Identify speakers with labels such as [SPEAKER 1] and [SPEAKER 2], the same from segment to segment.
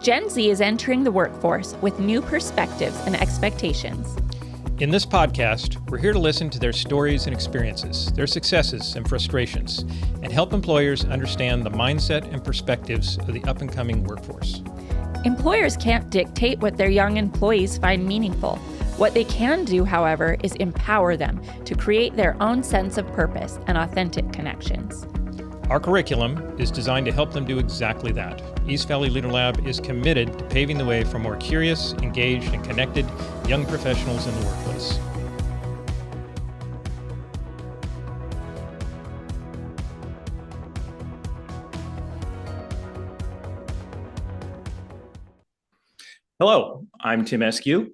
[SPEAKER 1] Gen Z is entering the workforce with new perspectives and expectations.
[SPEAKER 2] In this podcast, we're here to listen to their stories and experiences, their successes and frustrations, and help employers understand the mindset and perspectives of the up-and-coming workforce.
[SPEAKER 1] Employers can't dictate what their young employees find meaningful. What they can do, however, is empower them to create their own sense of purpose and authentic connections.
[SPEAKER 2] Our curriculum is designed to help them do exactly that. East Valley Leader Lab is committed to paving the way for more curious, engaged, and connected young professionals in the workplace. Hello, I'm Tim Eskew.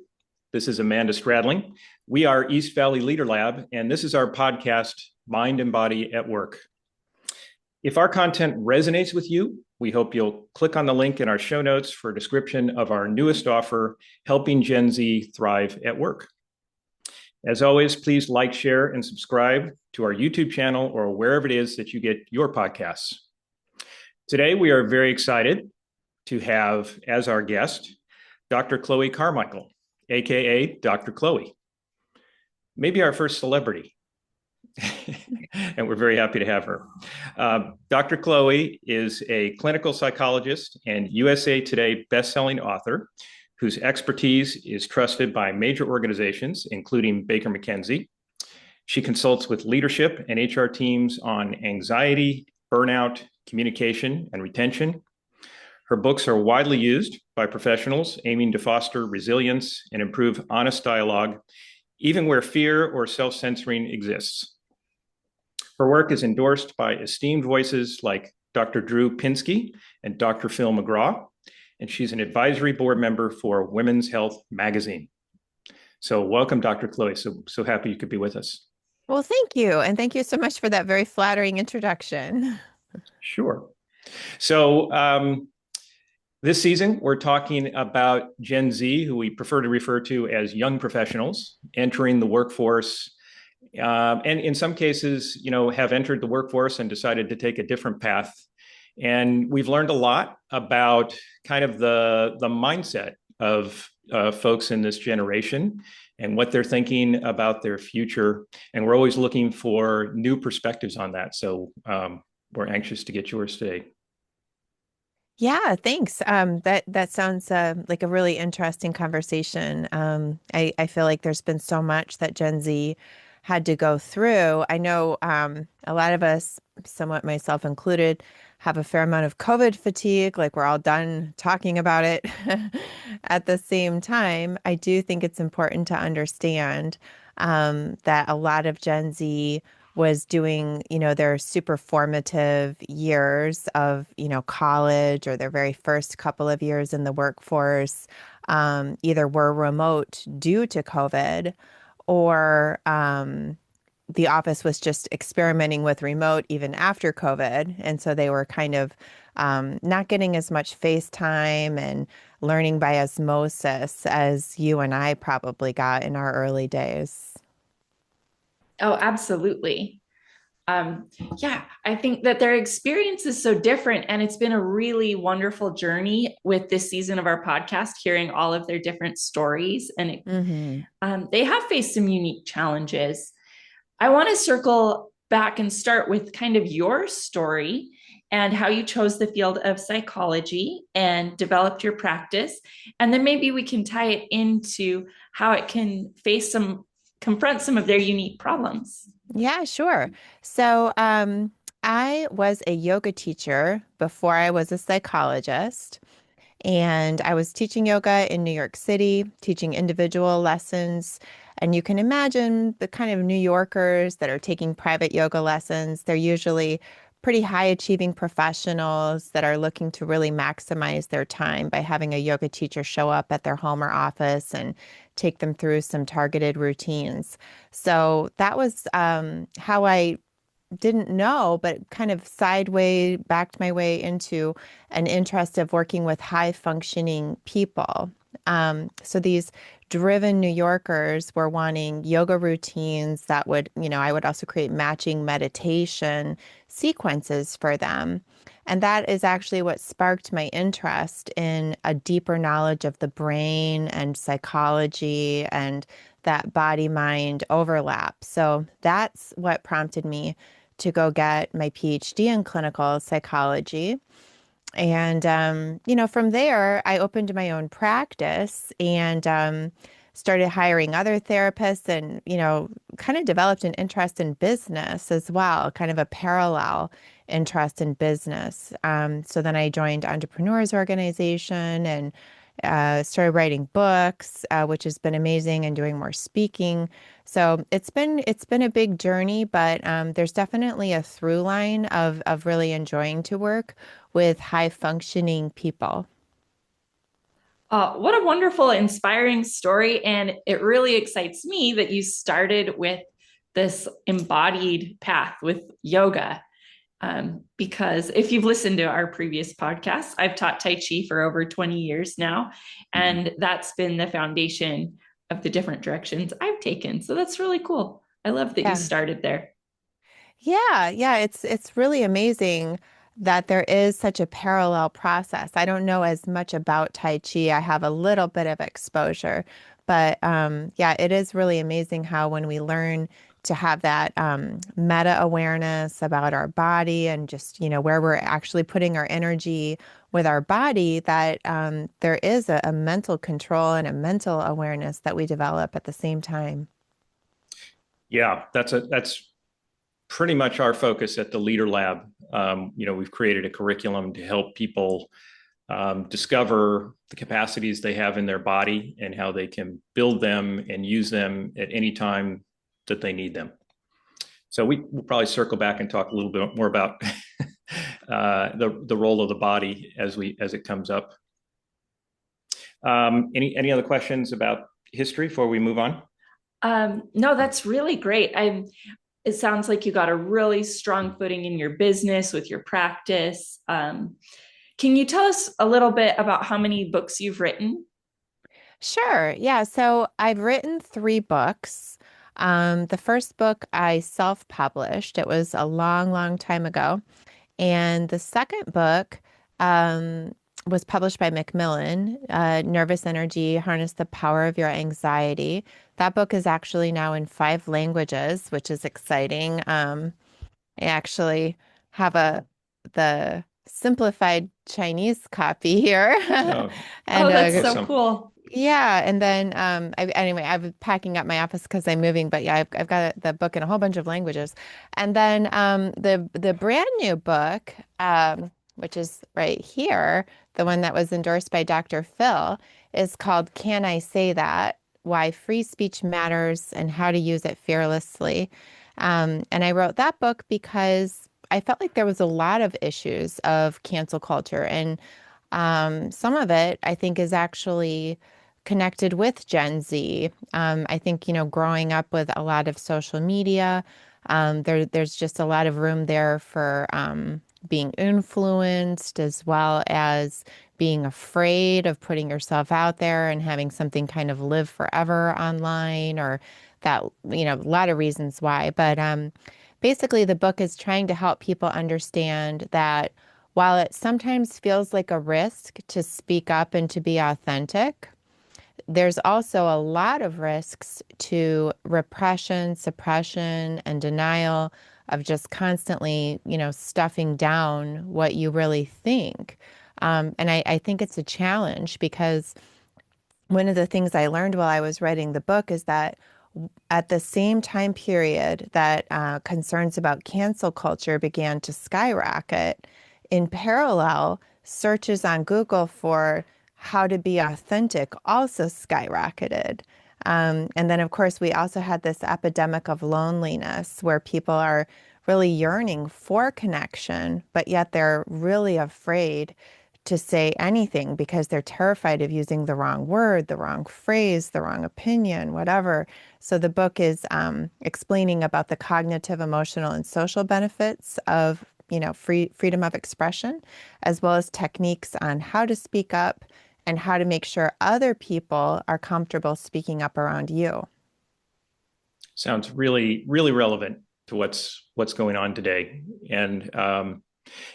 [SPEAKER 2] This is Amanda Stradling. We are East Valley Leader Lab, and this is our podcast, Mind and Body at Work. If our content resonates with you, we hope you'll click on the link in our show notes for a description of our newest offer, Helping Gen Z Thrive at Work. As always, please like, share, and subscribe to our YouTube channel or wherever it is that you get your podcasts. Today, we are very excited to have as our guest, Dr. Chloe Carmichael, aka Dr. Chloe. Maybe our first celebrity. And we're very happy to have her. Dr. Chloe is a clinical psychologist and USA Today bestselling author whose expertise is trusted by major organizations, including Baker McKenzie. She consults with leadership and HR teams on anxiety, burnout, communication, and retention. Her books are widely used by professionals aiming to foster resilience and improve honest dialogue, even where fear or self-censoring exists. Her work is endorsed by esteemed voices like Dr. Drew Pinsky and Dr. Phil McGraw, and she's an advisory board member for Women's Health magazine. So welcome, Dr. Chloe. So happy you could be with us.
[SPEAKER 3] Well, thank you. And thank you so much for that very flattering introduction.
[SPEAKER 2] Sure. So this season, we're talking about Gen Z, who we prefer to refer to as young professionals entering the workforce. And in some cases, have entered the workforce and decided to take a different path. And we've learned a lot about kind of the mindset of folks in this generation and what they're thinking about their future. And we're always looking for new perspectives on that. So we're anxious to get yours today.
[SPEAKER 3] Yeah, thanks. That sounds like a really interesting conversation. I feel like there's been so much that Gen Z had to go through. I know a lot of us, somewhat myself included, have a fair amount of COVID fatigue, like we're all done talking about it. At the same time, I do think it's important to understand that a lot of Gen Z was doing, their super formative years of, college or their very first couple of years in the workforce, either were remote due to COVID or the office was just experimenting with remote even after COVID. And so they were kind of not getting as much face time and learning by osmosis as you and I probably got in our early days.
[SPEAKER 1] Oh, absolutely. Yeah, I think that their experience is so different, and it's been a really wonderful journey with this season of our podcast, hearing all of their different stories, and they have faced some unique challenges. I want to circle back and start with kind of your story and how you chose the field of psychology and developed your practice, and then maybe we can tie it into how it can confront some of their unique problems.
[SPEAKER 3] Yeah, sure. So I was a yoga teacher before I was a psychologist, and I was teaching yoga in New York City, teaching individual lessons. And you can imagine the kind of New Yorkers that are taking private yoga lessons. They're usually pretty high achieving professionals that are looking to really maximize their time by having a yoga teacher show up at their home or office and take them through some targeted routines. So that was how I didn't know, but kind of sideways backed my way into an interest of working with high functioning people. So these driven New Yorkers were wanting yoga routines that would, I would also create matching meditation sequences for them. And that is actually what sparked my interest in a deeper knowledge of the brain and psychology and that body-mind overlap. So that's what prompted me to go get my PhD in clinical psychology. And, from there, I opened my own practice and started hiring other therapists and, kind of developed an interest in business as well, kind of a parallel interest in business. So then I joined Entrepreneurs Organization and started writing books, which has been amazing, and doing more speaking. So it's been a big journey, but there's definitely a through line of really enjoying to work with high functioning people.
[SPEAKER 1] What a wonderful, inspiring story. And it really excites me that you started with this embodied path with yoga. Because if you've listened to our previous podcasts, I've taught Tai Chi for over 20 years now, and that's been the foundation of the different directions I've taken. So that's really cool. I love that you
[SPEAKER 3] Yeah.
[SPEAKER 1] started there.
[SPEAKER 3] Yeah, it's really amazing that there is such a parallel process. I don't know as much about Tai Chi. I have a little bit of exposure, but yeah, it is really amazing how when we learn to have that meta awareness about our body and just, where we're actually putting our energy with our body, that there is a mental control and a mental awareness that we develop at the same time.
[SPEAKER 2] Yeah, that's pretty much our focus at the Leader Lab. We've created a curriculum to help people discover the capacities they have in their body and how they can build them and use them at any time that they need them. So we'll probably circle back and talk a little bit more about the role of the body as it comes up. Any other questions about history before we move on?
[SPEAKER 1] No, that's really great. It sounds like you got a really strong footing in your business with your practice. Can you tell us a little bit about how many books you've written?
[SPEAKER 3] Sure. Yeah. So I've written three books. The first book I self-published. It was a long, long time ago. And the second book um, was published by Macmillan, Nervous Energy, Harness the Power of Your Anxiety. That book is actually now in 5 languages, which is exciting. I actually have the simplified Chinese copy here.
[SPEAKER 2] Oh,
[SPEAKER 3] And
[SPEAKER 1] Oh, that's so
[SPEAKER 2] awesome.
[SPEAKER 1] cool.
[SPEAKER 3] yeah, and then anyway, I'm packing up my office because I'm moving, but yeah, I've got the book in a whole bunch of languages. And then the brand new book, which is right here, the one that was endorsed by Dr. Phil, is called Can I Say That? Why Free Speech Matters and How to Use It Fearlessly. And I wrote that book because I felt like there was a lot of issues of cancel culture, and some of it I think is actually connected with Gen Z. I think, growing up with a lot of social media, there's just a lot of room there for being influenced, as well as being afraid of putting yourself out there and having something kind of live forever online, or that, a lot of reasons why. But basically, the book is trying to help people understand that while it sometimes feels like a risk to speak up and to be authentic, there's also a lot of risks to repression, suppression, and denial of just constantly, stuffing down what you really think. And I think it's a challenge because one of the things I learned while I was writing the book is that at the same time period that concerns about cancel culture began to skyrocket, in parallel, searches on Google for how to be authentic also skyrocketed. And then, of course, we also had this epidemic of loneliness where people are really yearning for connection, but yet they're really afraid to say anything because they're terrified of using the wrong word, the wrong phrase, the wrong opinion, whatever. So the book is explaining about the cognitive, emotional, and social benefits of, freedom of expression, as well as techniques on how to speak up and how to make sure other people are comfortable speaking up around you.
[SPEAKER 2] Sounds really, really relevant to what's going on today. And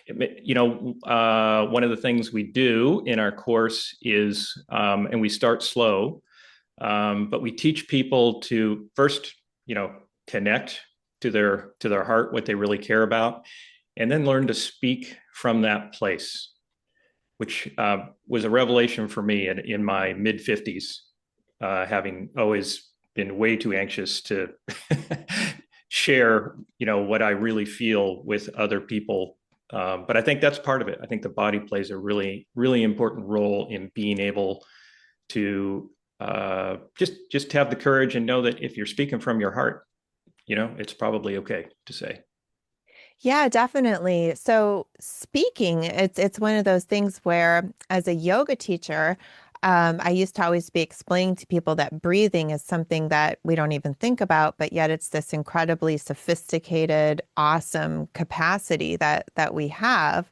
[SPEAKER 2] One of the things we do in our course is, and we start slow, but we teach people to first, connect to their heart, what they really care about, and then learn to speak from that place, which was a revelation for me in my mid 50s, having always been way too anxious to share, what I really feel with other people. But I think that's part of it. I think the body plays a really, really important role in being able to just have the courage and know that if you're speaking from your heart, it's probably okay to say.
[SPEAKER 3] Yeah, definitely. So speaking, it's one of those things where as a yoga teacher, I used to always be explaining to people that breathing is something that we don't even think about, but yet it's this incredibly sophisticated, awesome capacity that we have.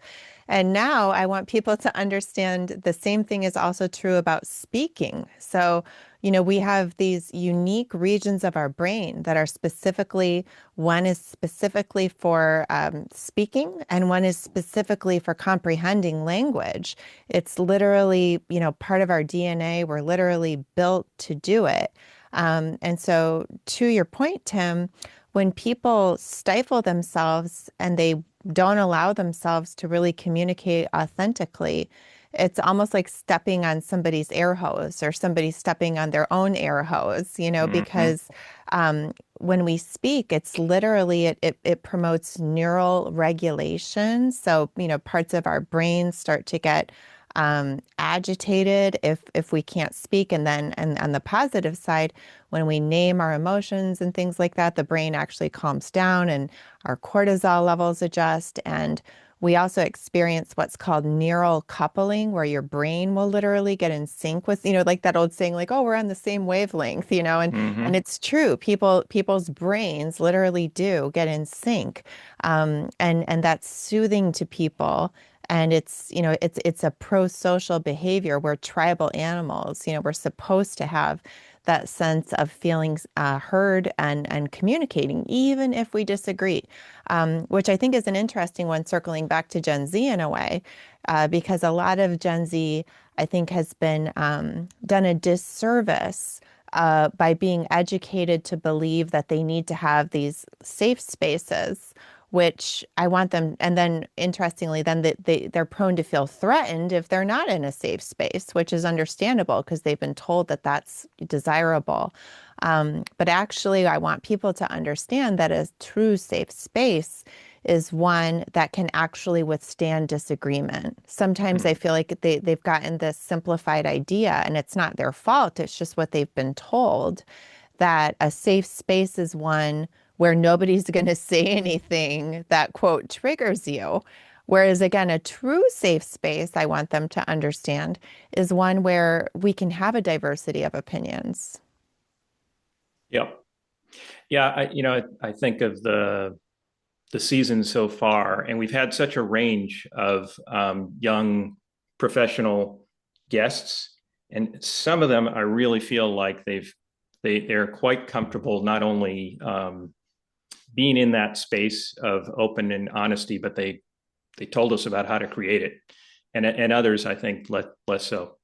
[SPEAKER 3] And now I want people to understand the same thing is also true about speaking. So, we have these unique regions of our brain that are specifically, one is specifically for speaking, and one is specifically for comprehending language. It's literally, part of our DNA. We're literally built to do it. And so, to your point, Tim, when people stifle themselves and they don't allow themselves to really communicate authentically, it's almost like stepping on somebody's air hose or somebody stepping on their own air hose,
[SPEAKER 2] Mm-hmm.
[SPEAKER 3] because when we speak, it's literally, it promotes neural regulation. So, parts of our brain start to get agitated if we can't speak. And on the positive side, when we name our emotions and things like that, the brain actually calms down and our cortisol levels adjust. And we also experience what's called neural coupling, where your brain will literally get in sync with, like that old saying, like, oh, we're on the same wavelength, and
[SPEAKER 2] Mm-hmm.
[SPEAKER 3] it's true. People's brains literally do get in sync. And that's soothing to people. And it's a pro-social behavior. We're tribal animals. We're supposed to have that sense of feeling heard and communicating, even if we disagree, which I think is an interesting one, circling back to Gen Z in a way, because a lot of Gen Z, I think, has been done a disservice by being educated to believe that they need to have these safe spaces, which I want them. And then interestingly, then they're prone to feel threatened if they're not in a safe space, which is understandable because they've been told that that's desirable. But actually, I want people to understand that a true safe space is one that can actually withstand disagreement. Sometimes I feel like they've gotten this simplified idea, and it's not their fault. It's just what they've been told, that a safe space is one where nobody's going to say anything that, quote, triggers you. Whereas, again, a true safe space, I want them to understand, is one where we can have a diversity of opinions.
[SPEAKER 2] Yep. Yeah. I think of the season so far, and we've had such a range of young professional guests, and some of them I really feel like they're quite comfortable not only being in that space of open and honesty, but they told us about how to create it, and others I think less so.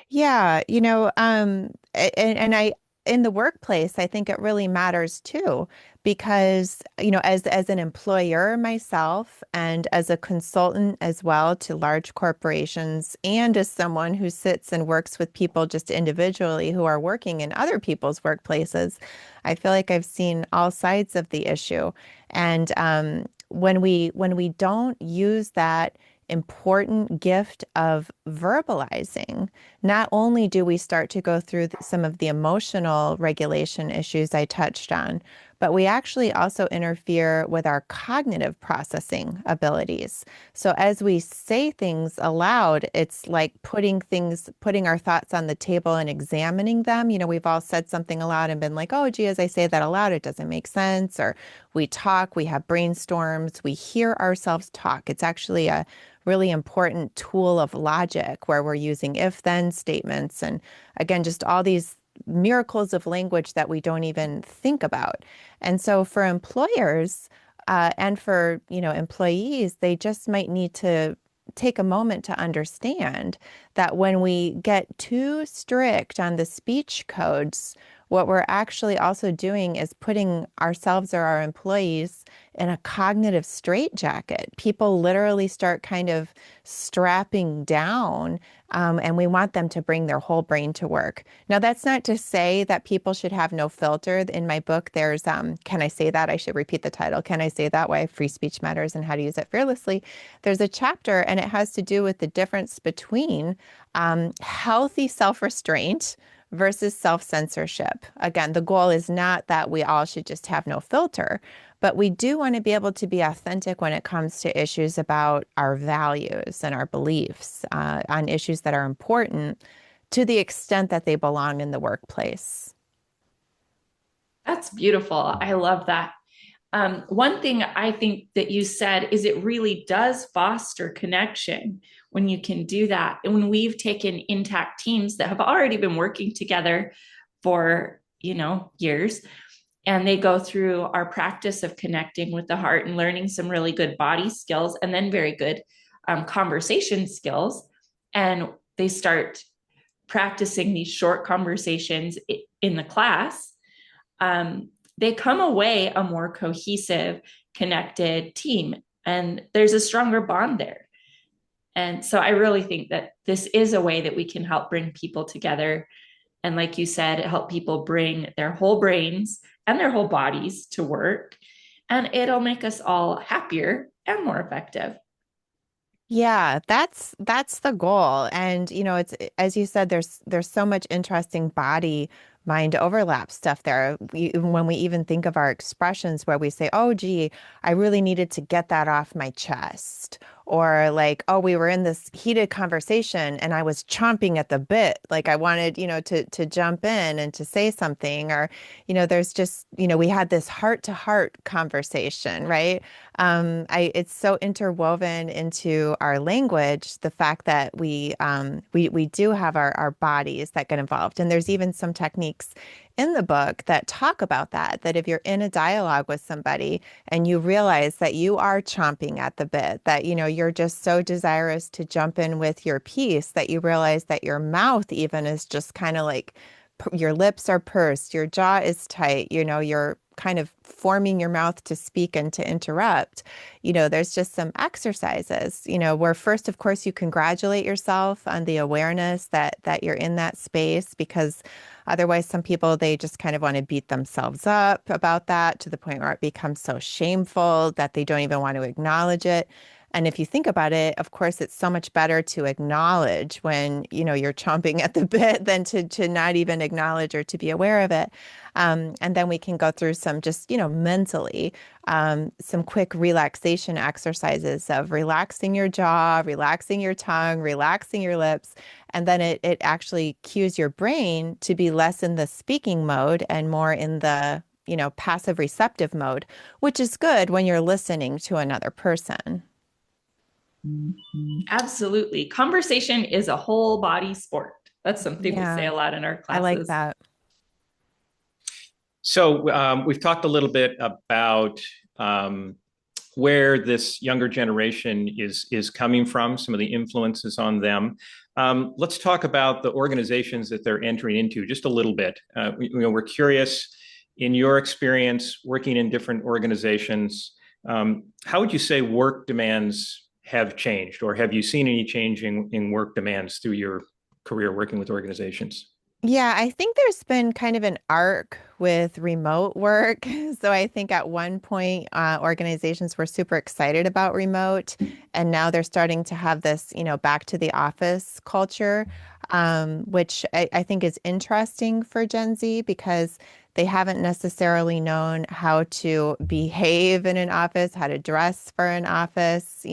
[SPEAKER 3] Yeah, and I in the workplace, I think it really matters too, because, as an employer myself and as a consultant as well to large corporations, and as someone who sits and works with people just individually who are working in other people's workplaces, I feel like I've seen all sides of the issue. And when we don't use that important gift of verbalizing, not only do we start to go through some of the emotional regulation issues I touched on, but we actually also interfere with our cognitive processing abilities. So as we say things aloud, it's like putting our thoughts on the table and examining them. We've all said something aloud and been like, oh, gee, as I say that aloud, it doesn't make sense. Or we talk, we have brainstorms, we hear ourselves talk. It's actually a really important tool of logic where we're using if-then statements and, again, just all these miracles of language that we don't even think about. And so for employers, And for, employees, they just might need to take a moment to understand that when we get too strict on the speech codes, what we're actually also doing is putting ourselves or our employees in a cognitive straitjacket. People literally start kind of strapping down, and we want them to bring their whole brain to work. Now, that's not to say that people should have no filter. In my book, there's, Can I Say That? I should repeat the title. Can I Say That? Why Free Speech Matters and How to Use It Fearlessly. There's a chapter, and it has to do with the difference between healthy self-restraint versus self-censorship. Again, the goal is not that we all should just have no filter, but we do want to be able to be authentic when it comes to issues about our values and our beliefs, on issues that are important to the extent that they belong in the workplace.
[SPEAKER 1] That's beautiful. I love that. One thing I think that you said is it really does foster connection when you can do that. And when we've taken intact teams that have already been working together for, years, and they go through our practice of connecting with the heart and learning some really good body skills and then very good conversation skills. And they start practicing these short conversations in the class. They come away a more cohesive, connected team, and there's a stronger bond there. And so I really think that this is a way that we can help bring people together. And like you said, help people bring their whole brains and their whole bodies to work. And it'll make us all happier and more effective.
[SPEAKER 3] Yeah, that's the goal. And it's as you said, there's so much interesting body mind overlap stuff there. When we even think of our expressions where we say, "Oh, gee, I really needed to get that off my chest," or like, "Oh, we were in this heated conversation and I was chomping at the bit, like I wanted, to jump in and to say something," or there's just, we had this heart-to-heart conversation, right? It's so interwoven into our language, the fact that we do have our bodies that get involved. And there's even some techniques in the book that talk about that if you're in a dialogue with somebody and you realize that you are chomping at the bit, that, you're just so desirous to jump in with your piece that you realize that your mouth even is just kind of like your lips are pursed, your jaw is tight, you're kind of forming your mouth to speak and to interrupt. There's just some exercises, where first, of course, you congratulate yourself on the awareness that you're in that space, because otherwise some people, they just kind of want to beat themselves up about that to the point where it becomes so shameful that they don't even want to acknowledge it. And if you think about it, of course, it's so much better to acknowledge when, you're chomping at the bit than to not even acknowledge or to be aware of it. And then we can go through some just, mentally, some quick relaxation exercises of relaxing your jaw, relaxing your tongue, relaxing your lips. And then it actually cues your brain to be less in the speaking mode and more in the, passive receptive mode, which is good when you're listening to another person.
[SPEAKER 1] Absolutely. Conversation is a whole body sport. That's something we say
[SPEAKER 3] Yeah,
[SPEAKER 1] a lot in our
[SPEAKER 3] I like
[SPEAKER 1] classes.
[SPEAKER 3] that.
[SPEAKER 2] So we've talked a little bit about where this younger generation is coming from, some of the influences on them. Let's talk about the organizations that they're entering into just a little bit. We're curious, in your experience working in different organizations, how would you say work demands have changed, or have you seen any change in work demands through your career working with organizations?
[SPEAKER 3] Yeah, I think there's been kind of an arc with remote work. So I think at one point, organizations were super excited about remote, and now they're starting to have this, back to the office culture, which I think is interesting for Gen Z because they haven't necessarily known how to behave in an office, how to dress for an office,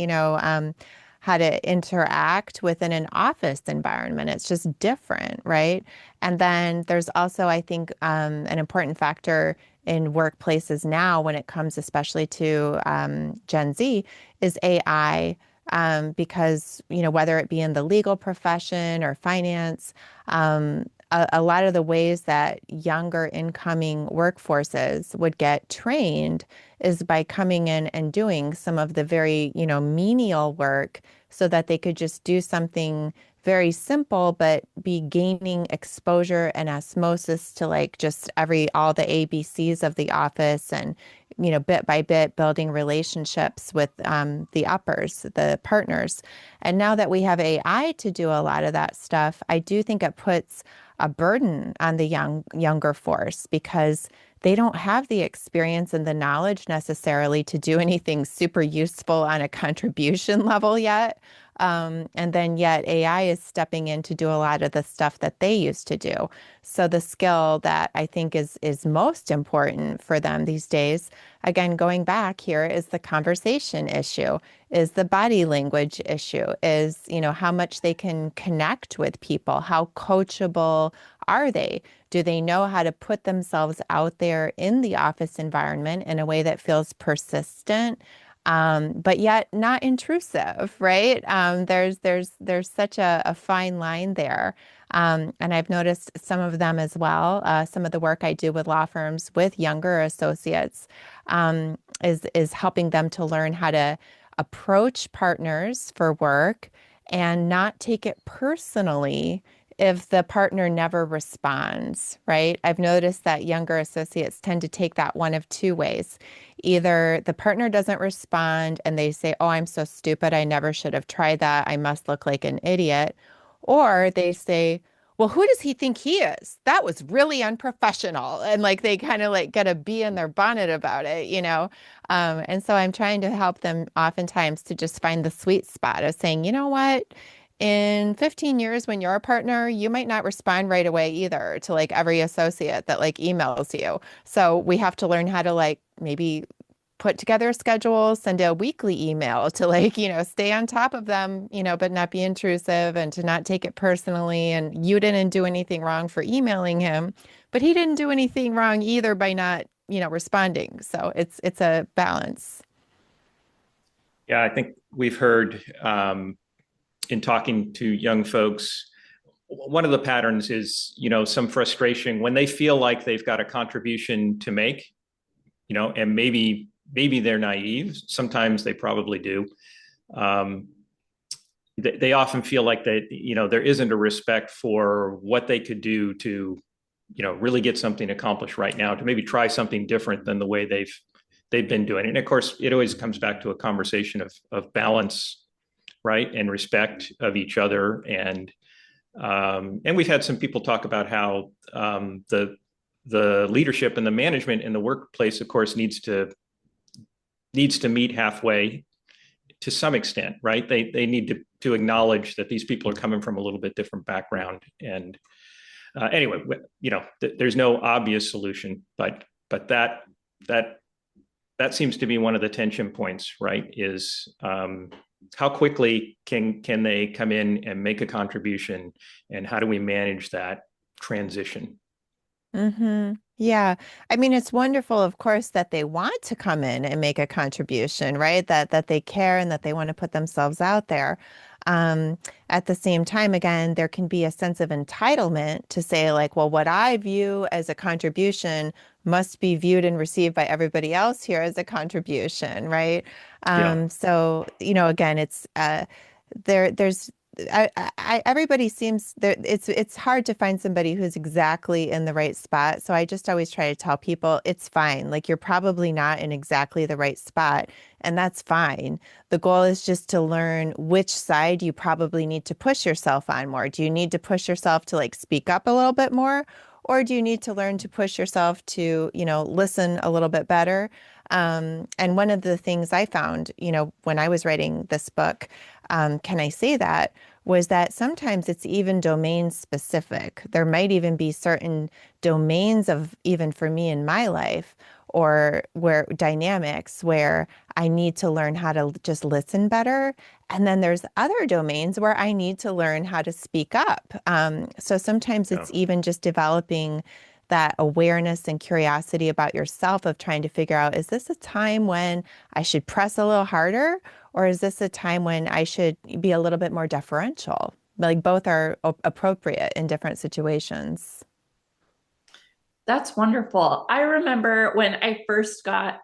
[SPEAKER 3] how to interact within an office environment. It's just different, right? And then there's also, I think, an important factor in workplaces now when it comes especially to Gen Z is AI. Because, whether it be in the legal profession or finance, a lot of the ways that younger incoming workforces would get trained is by coming in and doing some of the very, menial work so that they could just do something very simple, but be gaining exposure and osmosis to like just all the ABCs of the office and, bit by bit building relationships with the uppers, the partners. And now that we have AI to do a lot of that stuff, I do think it puts a burden on the younger force because they don't have the experience and the knowledge necessarily to do anything super useful on a contribution level yet. And then yet AI is stepping in to do a lot of the stuff that they used to do. So the skill that I think is most important for them these days, again, going back here, is the conversation issue, is the body language issue, is, how much they can connect with people, how coachable are they? Do they know how to put themselves out there in the office environment in a way that feels persistent? But yet not intrusive, right? There's such a fine line there. And I've noticed some of them as well. Some of the work I do with law firms with younger associates is helping them to learn how to approach partners for work and not take it personally if the partner never responds, right? I've noticed that younger associates tend to take that one of two ways. Either the partner doesn't respond and they say, "Oh, I'm so stupid. I never should have tried that. I must look like an idiot." Or they say, "Well, who does he think he is? That was really unprofessional." And like they kind of like get a bee in their bonnet about it. And so I'm trying to help them oftentimes to just find the sweet spot of saying, you know what? In 15 years, when you're a partner, you might not respond right away either to like every associate that like emails you. So we have to learn how to like maybe put together a schedule, send a weekly email to like, stay on top of them, but not be intrusive and to not take it personally. And you didn't do anything wrong for emailing him, but he didn't do anything wrong either by not, responding. So it's a balance.
[SPEAKER 2] Yeah, I think we've heard in talking to young folks, one of the patterns is, some frustration when they feel like they've got a contribution to make, and maybe they're naive. Sometimes they probably do. They often feel like there isn't a respect for what they could do to, really get something accomplished right now, to maybe try something different than the way they've been doing it. And of course, it always comes back to a conversation of balance, right, and respect of each other. And we've had some people talk about how the leadership and the management in the workplace, of course, needs to meet halfway to some extent, right? They need to acknowledge that these people are coming from a little bit different background. And anyway, there's no obvious solution, but that seems to be one of the tension points, right? Is how quickly can they come in and make a contribution, and how do we manage that transition?
[SPEAKER 3] Mm-hmm. Yeah. I mean, it's wonderful, of course, that they want to come in and make a contribution, right? That they care and that they want to put themselves out there. Um, at the same time, again, there can be a sense of entitlement to say, like, well, what I view as a contribution must be viewed and received by everybody else here as a contribution, right?
[SPEAKER 2] Yeah.
[SPEAKER 3] So, again, it's there's everybody seems there. It's hard to find somebody who's exactly in the right spot. So I just always try to tell people it's fine. Like you're probably not in exactly the right spot, and that's fine. The goal is just to learn which side you probably need to push yourself on more. Do you need to push yourself to like speak up a little bit more? Or do you need to learn to push yourself to, listen a little bit better? And one of the things I found, when I was writing this book, Can I Say That? Was that sometimes it's even domain specific. There might even be certain domains of, even for me in my life, or where dynamics where I need to learn how to just listen better. And then there's other domains where I need to learn how to speak up. So sometimes
[SPEAKER 2] Yeah.
[SPEAKER 3] it's even just developing that awareness and curiosity about yourself of trying to figure out, is this a time when I should press a little harder? Or is this a time when I should be a little bit more deferential? like both are appropriate in different situations.
[SPEAKER 1] That's wonderful. I remember when I first got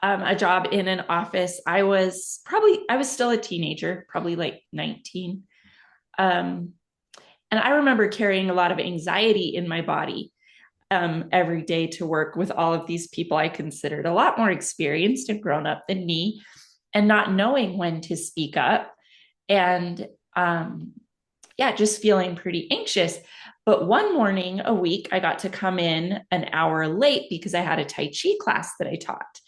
[SPEAKER 1] a job in an office, I was still a teenager, probably like 19. Um, and I remember carrying a lot of anxiety in my body every day to work with all of these people I considered a lot more experienced and grown up than me, and not knowing when to speak up. And yeah, just feeling pretty anxious. But one morning a week, I got to come in an hour late because I had a Tai Chi class that I taught.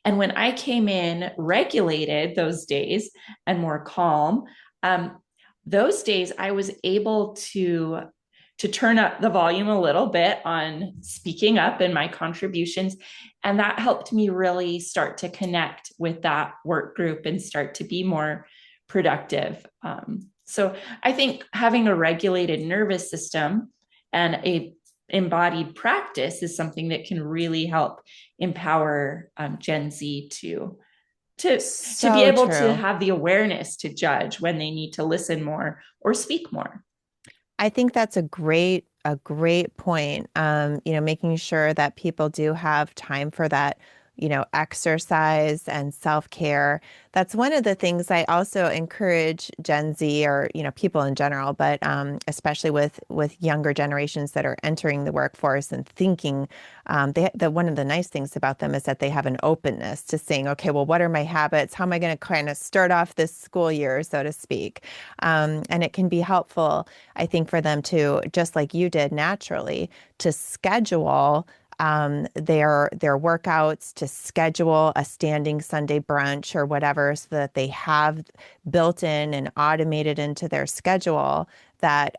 [SPEAKER 1] And when I came in regulated those days and more calm, um, those days I was able to turn up the volume a little bit on speaking up and my contributions. And that helped me really start to connect with that work group and start to be more productive. So I think having a regulated nervous system and a embodied practice is something that can really help empower Gen Z to be
[SPEAKER 3] So
[SPEAKER 1] able to
[SPEAKER 3] true.
[SPEAKER 1] have the awareness to judge when they need to listen more or speak more.
[SPEAKER 3] I think that's a great point. Making sure that people do have time for that, exercise and self-care. That's one of the things I also encourage Gen Z or, people in general, but especially with younger generations that are entering the workforce and thinking, one of the nice things about them is that they have an openness to saying, okay, well, what are my habits? How am I going to kind of start off this school year, so to speak? And it can be helpful, I think, for them to, just like you did naturally, to schedule their workouts, to schedule a standing Sunday brunch or whatever, so that they have built in and automated into their schedule that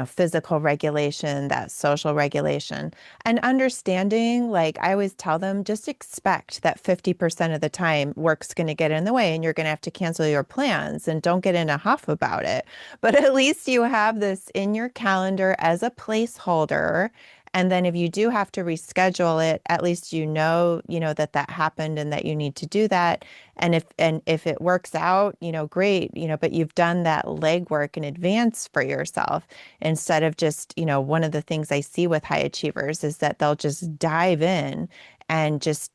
[SPEAKER 3] physical regulation, that social regulation, and understanding. Like I always tell them, just expect that 50% of the time work's going to get in the way and you're going to have to cancel your plans, and don't get in a huff about it. But at least you have this in your calendar as a placeholder. And then if you do have to reschedule it, at least that that happened and that you need to do that. And if it works out, great, but you've done that legwork in advance for yourself, instead of just, one of the things I see with high achievers is that they'll just dive in and just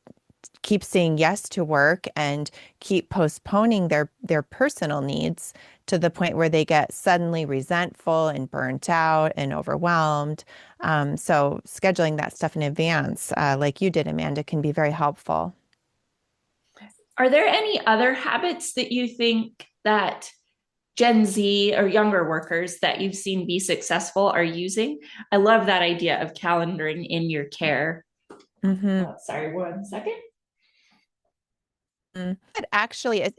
[SPEAKER 3] keep saying yes to work and keep postponing their personal needs, to the point where they get suddenly resentful and burnt out and overwhelmed. So scheduling that stuff in advance, like you did, Amanda, can be very helpful.
[SPEAKER 1] Are there any other habits that you think that Gen Z or younger workers that you've seen be successful are using? I love that idea of calendaring in your care.
[SPEAKER 3] Hmm.
[SPEAKER 1] Sorry, one second.
[SPEAKER 3] But actually,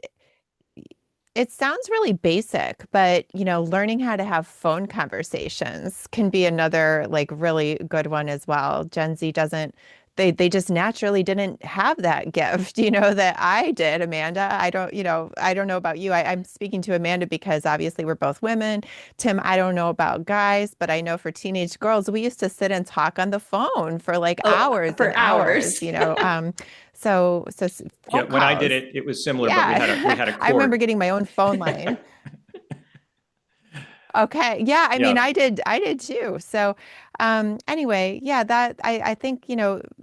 [SPEAKER 3] it sounds really basic, but learning how to have phone conversations can be another like really good one as well. Gen Z doesn't, they just naturally didn't have that gift, that I did, Amanda. I don't know about you. I'm speaking to Amanda because obviously we're both women. Tim, I don't know about guys, but I know for teenage girls, we used to sit and talk on the phone for like
[SPEAKER 1] Oh,
[SPEAKER 3] hours and
[SPEAKER 1] for
[SPEAKER 3] hours,
[SPEAKER 1] hours.
[SPEAKER 3] so
[SPEAKER 2] Yeah,
[SPEAKER 3] phone
[SPEAKER 2] when I did
[SPEAKER 3] calls.
[SPEAKER 2] it, it was similar, but we
[SPEAKER 3] Yeah.
[SPEAKER 2] had a
[SPEAKER 3] I remember
[SPEAKER 2] cord.
[SPEAKER 3] getting my own phone line. Okay. Yeah. I mean,
[SPEAKER 2] Yeah.
[SPEAKER 3] I did too. So, anyway, yeah, that I think,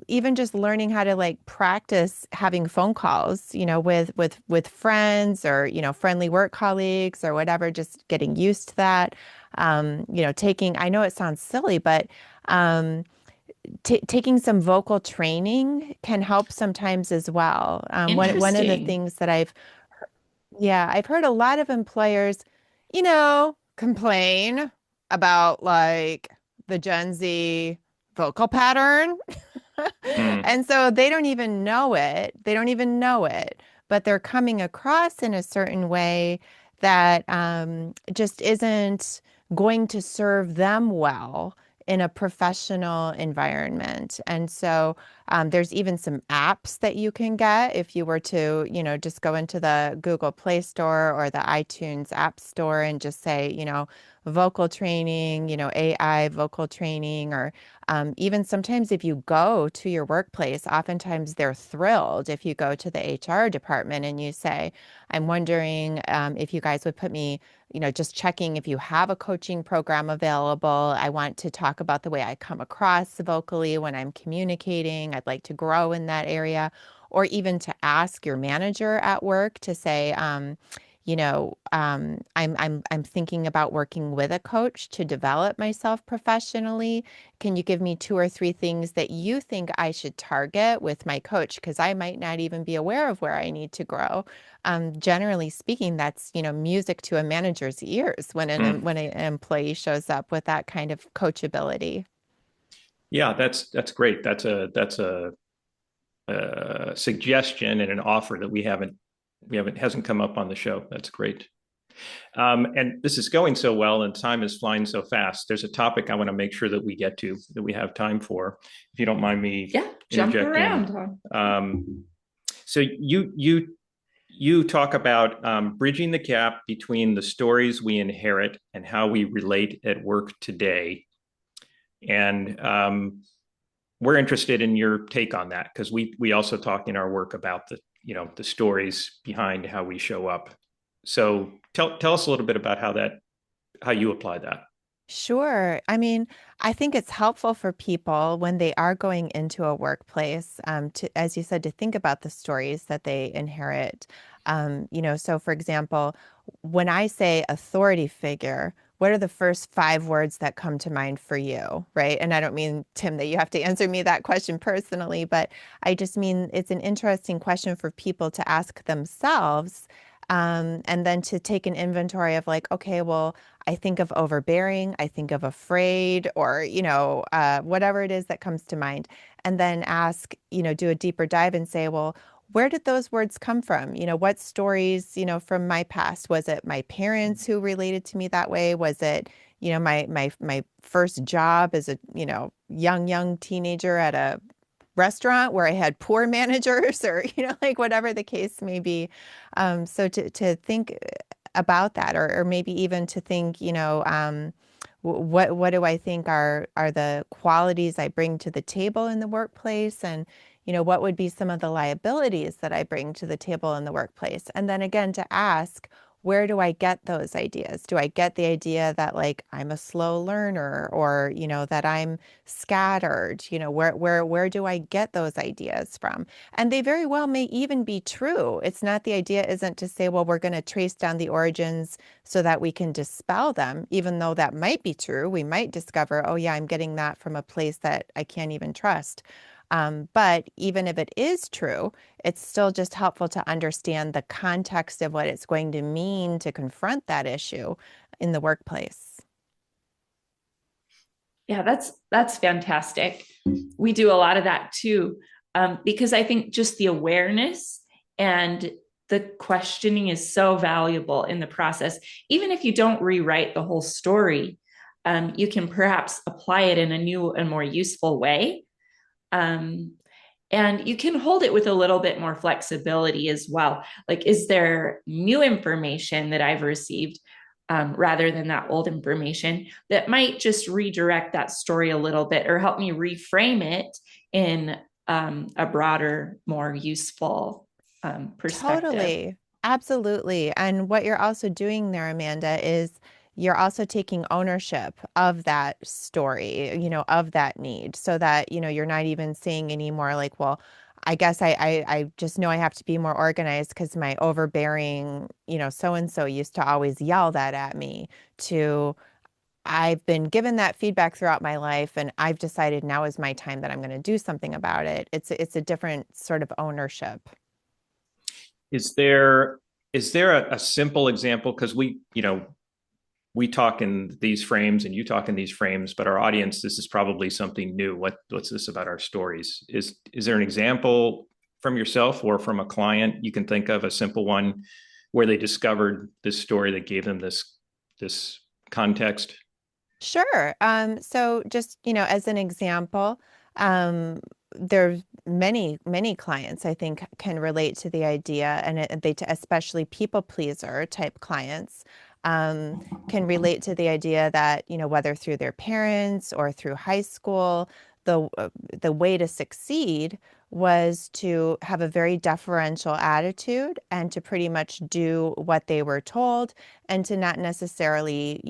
[SPEAKER 3] even just learning how to like practice having phone calls, with friends or, friendly work colleagues or whatever, just getting used to that. I know it sounds silly, but, t taking some vocal training can help sometimes as well. One of the
[SPEAKER 1] Interesting.
[SPEAKER 3] things that I've heard a lot of employers, complain about like the Gen Z vocal pattern.
[SPEAKER 2] Mm.
[SPEAKER 3] And so they don't even know it. They don't even know it, but they're coming across in a certain way that just isn't going to serve them well in a professional environment. And so there's even some apps that you can get if you were to, just go into the Google Play Store or the iTunes App Store and just say, vocal training, AI vocal training, or even sometimes if you go to your workplace, oftentimes they're thrilled if you go to the HR department and you say, I'm wondering if you guys would put me just checking if you have a coaching program available. I want to talk about the way I come across vocally when I'm communicating. I'd like to grow in that area, or even to ask your manager at work to say, I'm thinking about working with a coach to develop myself professionally. Can you give me 2 or 3 things that you think I should target with my coach? Because I might not even be aware of where I need to grow. Generally speaking, that's, music to a manager's ears when
[SPEAKER 2] Mm.
[SPEAKER 3] when an employee shows up with that kind of coachability.
[SPEAKER 2] Yeah, that's great. That's a suggestion and an offer that we haven't hasn't come up on the show. That's great. And this is going so well, and time is flying so fast. There's a topic I want to make sure that we get to, that we have time for. If you don't mind me
[SPEAKER 1] Yeah, jump
[SPEAKER 2] interjecting.
[SPEAKER 1] around.
[SPEAKER 2] So you talk about bridging the gap between the stories we inherit and how we relate at work today. And we're interested in your take on that, because we also talk in our work about the stories behind how we show up. So tell us a little bit about how you apply that.
[SPEAKER 3] Sure. I mean, I think it's helpful for people when they are going into a workplace, as you said, to think about the stories that they inherit. So for example, when I say authority figure, what are the first 5 words that come to mind for you, right? And I don't mean, Tim, that you have to answer me that question personally, but I just mean it's an interesting question for people to ask themselves. And then to take an inventory of like, okay, well, I think of overbearing, I think of afraid, or, whatever it is that comes to mind. And then ask, do a deeper dive and say, well, where did those words come from? What stories, from my past? Was it my parents who related to me that way? Was it, my first job as a, young teenager at a restaurant where I had poor managers, or, like whatever the case may be. So to think about that, or maybe even to think, what do I think are the qualities I bring to the table in the workplace, and what would be some of the liabilities that I bring to the table in the workplace, and then again to ask, where do I get those ideas? Do I get the idea that like I'm a slow learner, or that I'm scattered? Where do I get those ideas from? And they very well may even be true. It's not, the idea isn't to say, well, we're going to trace down the origins so that we can dispel them, even though that might be true. We might discover, oh yeah, I'm getting that from a place that I can't even trust. But even if it is true, it's still just helpful to understand the context of what it's going to mean to confront that issue in the workplace.
[SPEAKER 1] Yeah, that's fantastic. We do a lot of that too, because I think just the awareness and the questioning is so valuable in the process. Even if you don't rewrite the whole story, you can perhaps apply it in a new and more useful way. And you can hold it with a little bit more flexibility as well. Like, is there new information that I've received, rather than that old information, that might just redirect that story a little bit, or help me reframe it in a broader, more useful perspective?
[SPEAKER 3] Totally. Absolutely. And what you're also doing there, Amanda, is you're also taking ownership of that story, of that need, so that, you're not even saying anymore like, well, I guess I just know I have to be more organized because my overbearing, so and so used to always yell that at me, to I've been given that feedback throughout my life and I've decided now is my time that I'm going to do something about it. It's a different sort of ownership.
[SPEAKER 2] Is there a simple example? Because we talk in these frames and you talk in these frames, but our audience, this is probably something new. What's this about our stories? Is there an example from yourself or from a client you can think of, a simple one, where they discovered this story that gave them this context?
[SPEAKER 3] Sure. So just, as an example, there's many clients I think can relate to the idea, and especially people pleaser type clients, can relate to the idea that, whether through their parents or through high school, the way to succeed was to have a very deferential attitude and to pretty much do what they were told and to not necessarily,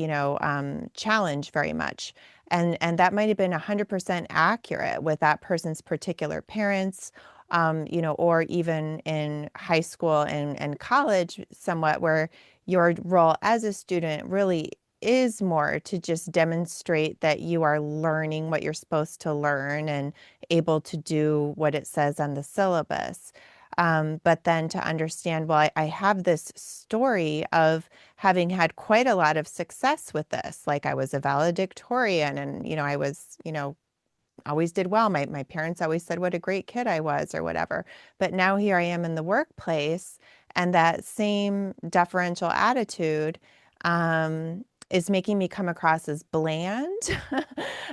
[SPEAKER 3] challenge very much. And that might have been 100% accurate with that person's particular parents, or even in high school and college somewhat, where your role as a student really is more to just demonstrate that you are learning what you're supposed to learn and able to do what it says on the syllabus. But then to understand, well, I have this story of having had quite a lot of success with this. Like I was a valedictorian and, I was, always did well. My parents always said what a great kid I was or whatever. But now here I am in the workplace, and that same deferential attitude is making me come across as bland.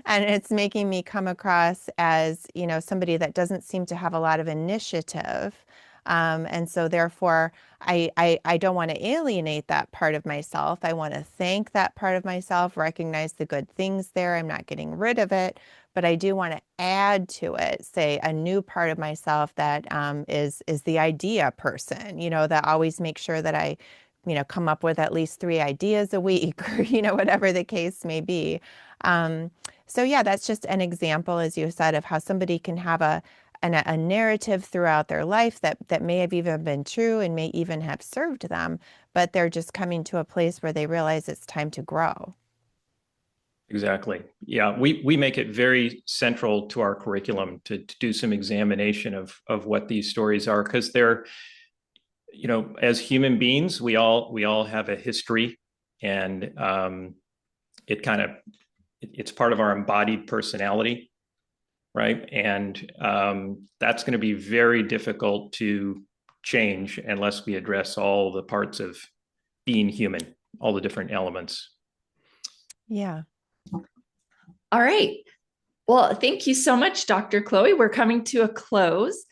[SPEAKER 3] And it's making me come across as, somebody that doesn't seem to have a lot of initiative. And so therefore, I don't want to alienate that part of myself. I want to thank that part of myself, recognize the good things there. I'm not getting rid of it, but I do want to add to it, say, a new part of myself that is the idea person, that always makes sure that I, come up with at least 3 ideas a week or, whatever the case may be. So yeah, that's just an example, as you said, of how somebody can have a narrative throughout their life that may have even been true and may even have served them, but they're just coming to a place where they realize it's time to grow.
[SPEAKER 2] Exactly. Yeah, we make it very central to our curriculum to do some examination of what these stories are, because they're, as human beings, we all have a history, and it's part of our embodied personality, right? And that's going to be very difficult to change unless we address all the parts of being human, all the different elements.
[SPEAKER 3] Yeah.
[SPEAKER 1] All right. Well, thank you so much, Dr. Chloe. We're coming to a close.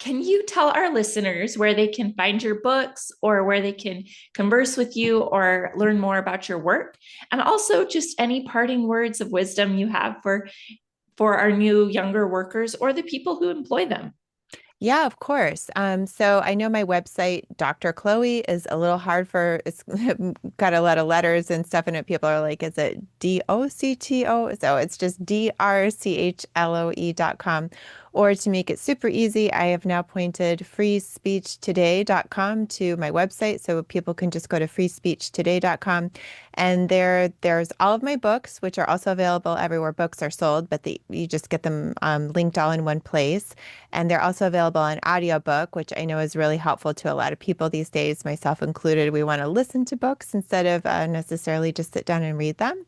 [SPEAKER 1] Can you tell our listeners where they can find your books or where they can converse with you or learn more about your work? And also just any parting words of wisdom you have for our new younger workers or the people who employ them.
[SPEAKER 3] Yeah, of course. So I know my website, Dr. Chloe, is a little hard it's got a lot of letters and stuff in it. People are like, is it DOCTO? So it's just DRCHLOE.com. Or to make it super easy, I have now pointed freespeechtoday.com to my website. So people can just go to freespeechtoday.com. And there's all of my books, which are also available everywhere books are sold, but you just get them linked all in one place. And they're also available on audiobook, which I know is really helpful to a lot of people these days, myself included. We want to listen to books instead of necessarily just sit down and read them.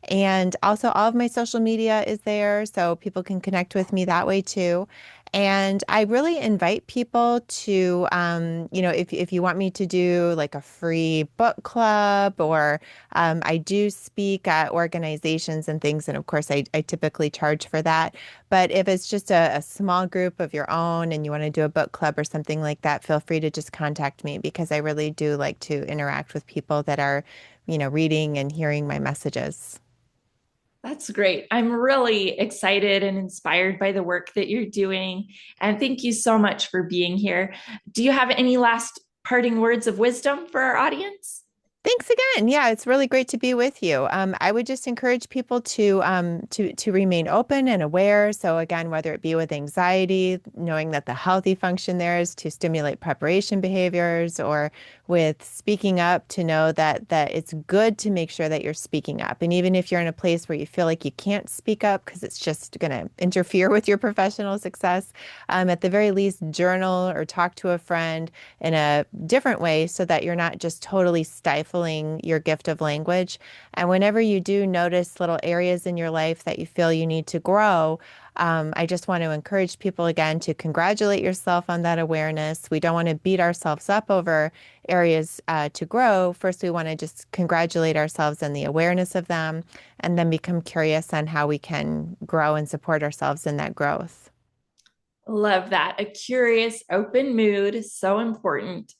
[SPEAKER 3] And also all of my social media is there, so people can connect with me that way too. And I really invite people to, if you want me to do like a free book club, or I do speak at organizations and things. And of course, I typically charge for that. But if it's just a small group of your own and you want to do a book club or something like that, feel free to just contact me, because I really do like to interact with people that are, reading and hearing my messages.
[SPEAKER 1] That's great. I'm really excited and inspired by the work that you're doing. And thank you so much for being here. Do you have any last parting words of wisdom for our audience?
[SPEAKER 3] Thanks again. Yeah, it's really great to be with you. I would just encourage people to remain open and aware. So again, whether it be with anxiety, knowing that the healthy function there is to stimulate preparation behaviors, or with speaking up, to know that it's good to make sure that you're speaking up. And even if you're in a place where you feel like you can't speak up because it's just going to interfere with your professional success, at the very least, journal or talk to a friend in a different way so that you're not just totally stifling your gift of language. And whenever you do notice little areas in your life that you feel you need to grow, I just want to encourage people again to congratulate yourself on that awareness. We don't want to beat ourselves up over areas to grow. First, we want to just congratulate ourselves on the awareness of them, and then become curious on how we can grow and support ourselves in that growth.
[SPEAKER 1] Love that. A curious, open mood is so important.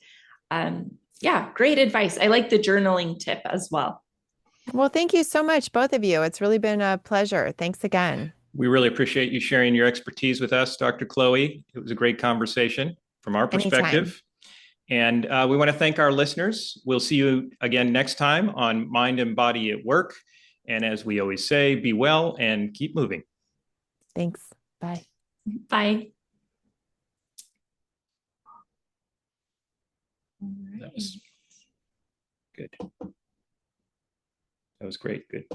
[SPEAKER 1] Yeah, great advice. I like the journaling tip as well.
[SPEAKER 3] Well, thank you so much, both of you. It's really been a pleasure. Thanks again.
[SPEAKER 2] We really appreciate you sharing your expertise with us, Dr. Chloe. It was a great conversation from our perspective. Anytime. And we want to thank our listeners. We'll see you again next time on Mind and Body at Work. And as we always say, be well and keep moving.
[SPEAKER 3] Thanks. Bye.
[SPEAKER 1] Bye.
[SPEAKER 2] That was good. That was great. Good.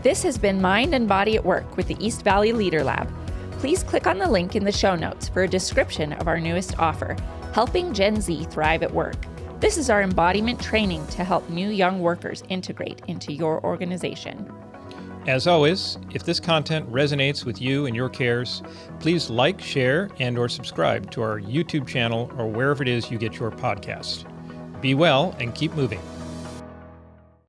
[SPEAKER 1] This has been Mind and Body at Work with the East Valley Leader Lab. Please click on the link in the show notes for a description of our newest offer, Helping Gen Z Thrive at Work. This is our embodiment training to help new young workers integrate into your organization.
[SPEAKER 2] As always, if this content resonates with you and your cares, please like, share, and/or subscribe to our YouTube channel or wherever it is you get your podcast. Be well and keep moving.